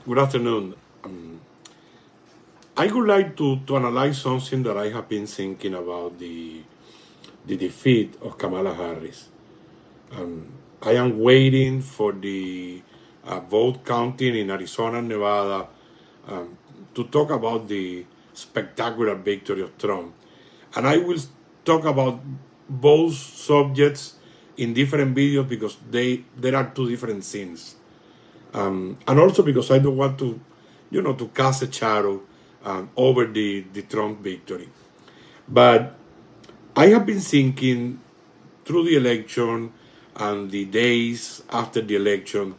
Good afternoon. I would like to analyze something that I have been thinking about the defeat of Kamala Harris. I am waiting for the vote counting in Arizona and Nevada to talk about the spectacular victory of Trump. And I will talk about both subjects in different videos because there are two different scenes. And also because I don't want to cast a shadow over the Trump victory. But I have been thinking through the election and the days after the election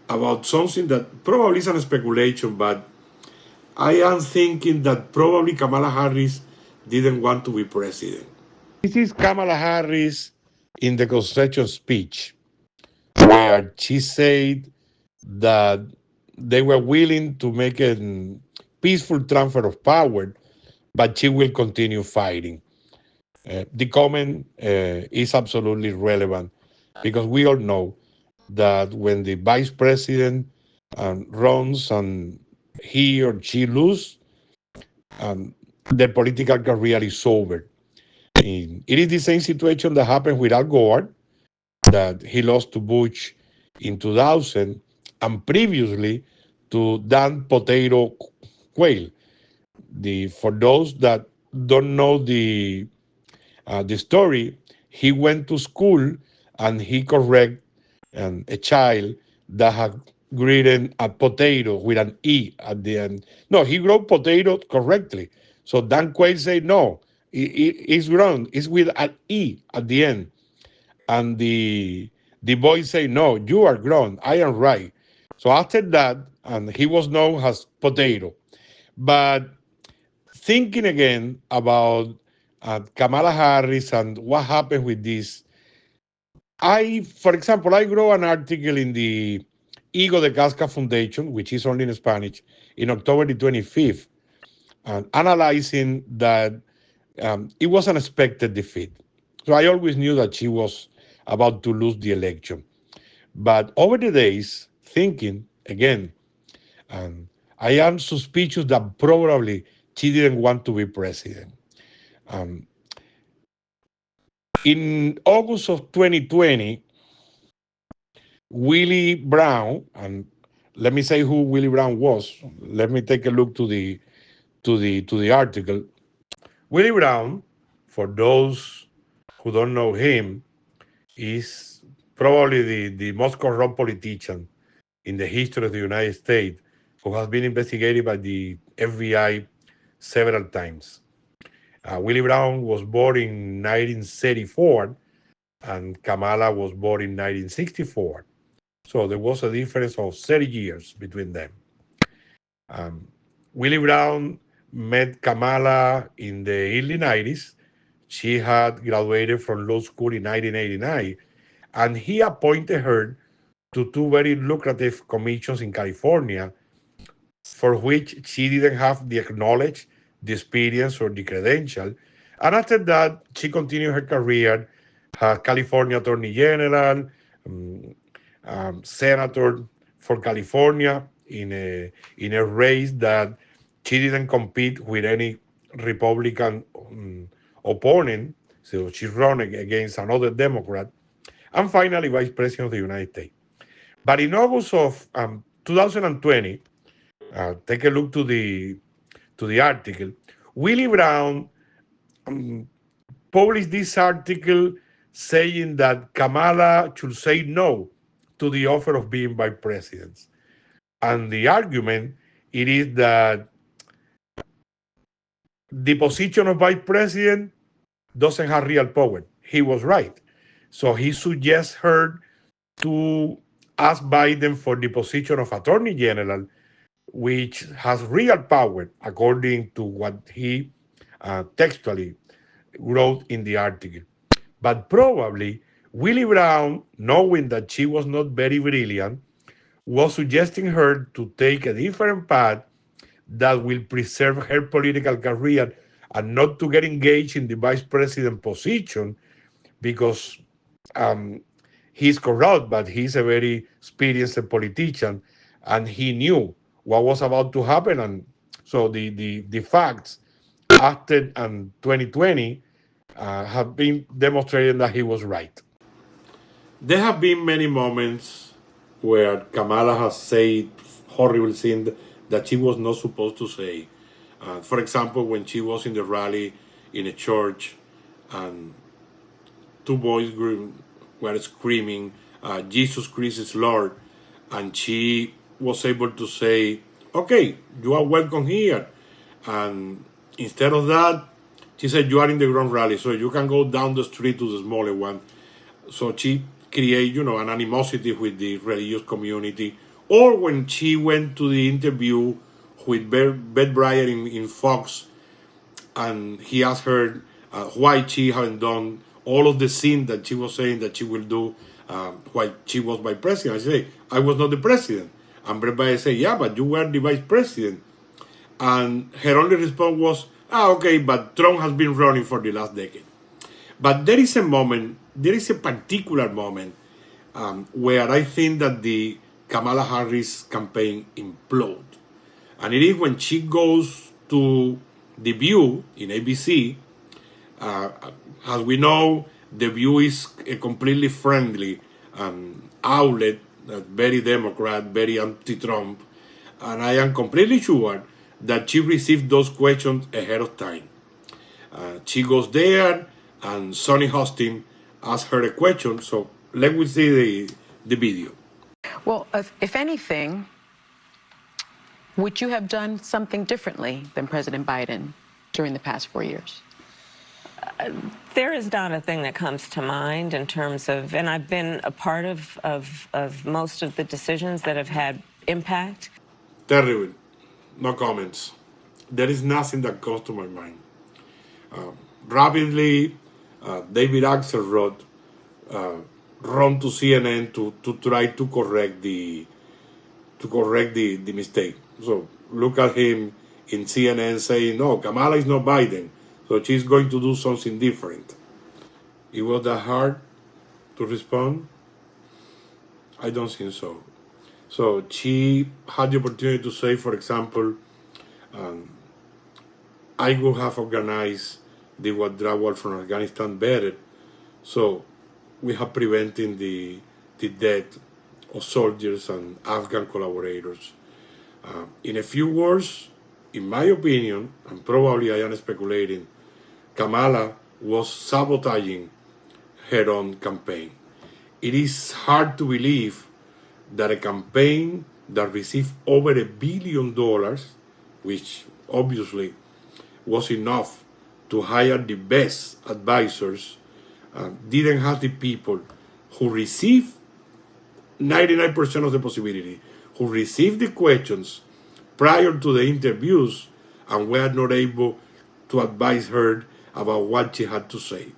about something that probably is a speculation, but I am thinking that probably Kamala Harris didn't want to be president. This is Kamala Harris in the concession speech, where she said that they were willing to make a peaceful transfer of power, but she will continue fighting. The comment is absolutely relevant because we all know that when the vice president runs and he or she loses, um, the political career is over. It is the same situation that happened with Al Gore, that he lost to Bush in 2000, and previously to Dan Potato Quayle. For those that don't know the story, he went to school and he correct a child that had written a potato with an E at the end. No, he wrote potato correctly. So Dan Quayle said, no, it's wrong. It's with an E at the end. And the boy say, no, you are grown. I am right. So after that, and he was known as Potato. But thinking again about Kamala Harris and what happened with this, for example, I wrote an article in the Higo de Casca Foundation, which is only in Spanish, in October the 25th, analyzing that it was an expected defeat. So I always knew that she was about to lose the election. But over the days, thinking again, um, I am suspicious that probably she didn't want to be president. Um, in August of 2020, Willie Brown, and let me say who Willie Brown was. Let me take a look to the article. Willie Brown, for those who don't know him, is probably the most corrupt politician in the history of the United States, who has been investigated by the FBI several times. Willie Brown was born in 1934, and Kamala was born in 1964. So there was a difference of 30 years between them. Um, Willie Brown met Kamala in the early 90s. She had graduated from law school in 1989, and he appointed her to two very lucrative commissions in California, for which she didn't have the knowledge, the experience, or the credential. And after that, she continued her career as California Attorney General, um, senator for California in a race that she didn't compete with any Republican opponent. So she ran against another Democrat, and finally vice president of the United States. But in August of 2020, take a look to the article. Willie Brown um, published this article saying that Kamala should say no to the offer of being vice president. And the argument it is that the position of vice president doesn't have real power. He was right. So he suggests her to ask Biden for the position of attorney general, which has real power, according to what he textually wrote in the article. But probably Willie Brown, knowing that she was not very brilliant, was suggesting her to take a different path that will preserve her political career and not to get engaged in the vice president position because um, he's corrupt, but he's a very experienced politician. and he knew what was about to happen. And so the facts after 2020 have been demonstrating that he was right. There have been many moments where Kamala has said horrible things that she was not supposed to say. For example, when she was in the rally in a church and two boys were screaming, Jesus Christ is Lord, and she was able to say, okay, you are welcome here. And instead of that, she said, you are in the grand rally, so you can go down the street to the smaller one. So she create, an animosity with the religious community. Or when she went to the interview with Beth Breyer in Fox, and he asked her why she hadn't done all of the things that she was saying that she will do while she was vice president. I say, I was not the president. And Beth Breyer said, yeah, but you were the vice president. And her only response was, okay, but Trump has been running for the last decade. But there is a particular moment where I think that the Kamala Harris campaign implode. And it is when she goes to The View in ABC. As we know, The View is a completely friendly outlet, very Democrat, very anti-Trump. And I am completely sure that she received those questions ahead of time. She goes there, and Sonny Hostin asked her a question. So let's see the video. Well, if anything, would you have done something differently than President Biden during the past 4 years? There is not a thing that comes to mind in terms of, and I've been a part of most of the decisions that have had impact. Terrible. No comments. There is nothing that comes to my mind. Rapidly, David Axelrod run to CNN to try to correct the mistake. So look at him in CNN saying, no, Kamala is not Biden, so she's going to do something different. It was that hard to respond? I don't think so. So she had the opportunity to say, for example, I would have organized the withdrawal from Afghanistan better, so we have prevented the death of soldiers and Afghan collaborators. In a few words, in my opinion, and probably I am speculating, Kamala was sabotaging her own campaign. It is hard to believe that a campaign that received over $1 billion, which obviously was enough to hire the best advisors, didn't have the people who received 99% of the possibility, who received the questions prior to the interviews and were not able to advise her about what she had to say.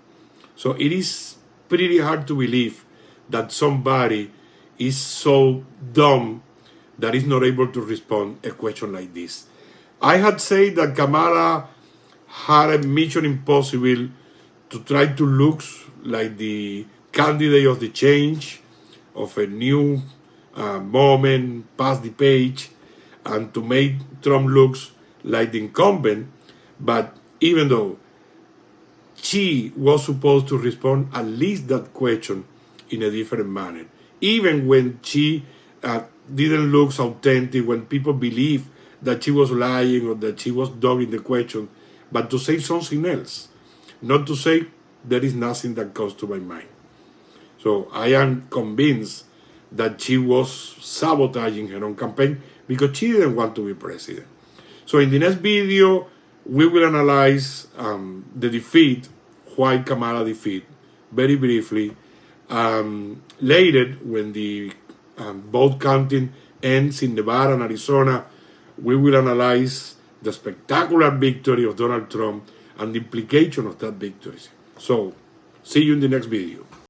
So it is pretty hard to believe that somebody is so dumb that is not able to respond a question like this. I had said that Kamala had a mission impossible to try to look like the candidate of the change, of a new moment, pass the page, and to make Trump looks like the incumbent. But even though she was supposed to respond at least that question in a different manner, even when she didn't look authentic, when people believed that she was lying or that she was dogging the question, but to say something else, not to say there is nothing that comes to my mind. So I am convinced that she was sabotaging her own campaign because she didn't want to be president. So in the next video, we will analyze the defeat, why Kamala defeat, very briefly. Later, when the vote counting ends in Nevada and Arizona, we will analyze the spectacular victory of Donald Trump and the implication of that victory. So, see you in the next video.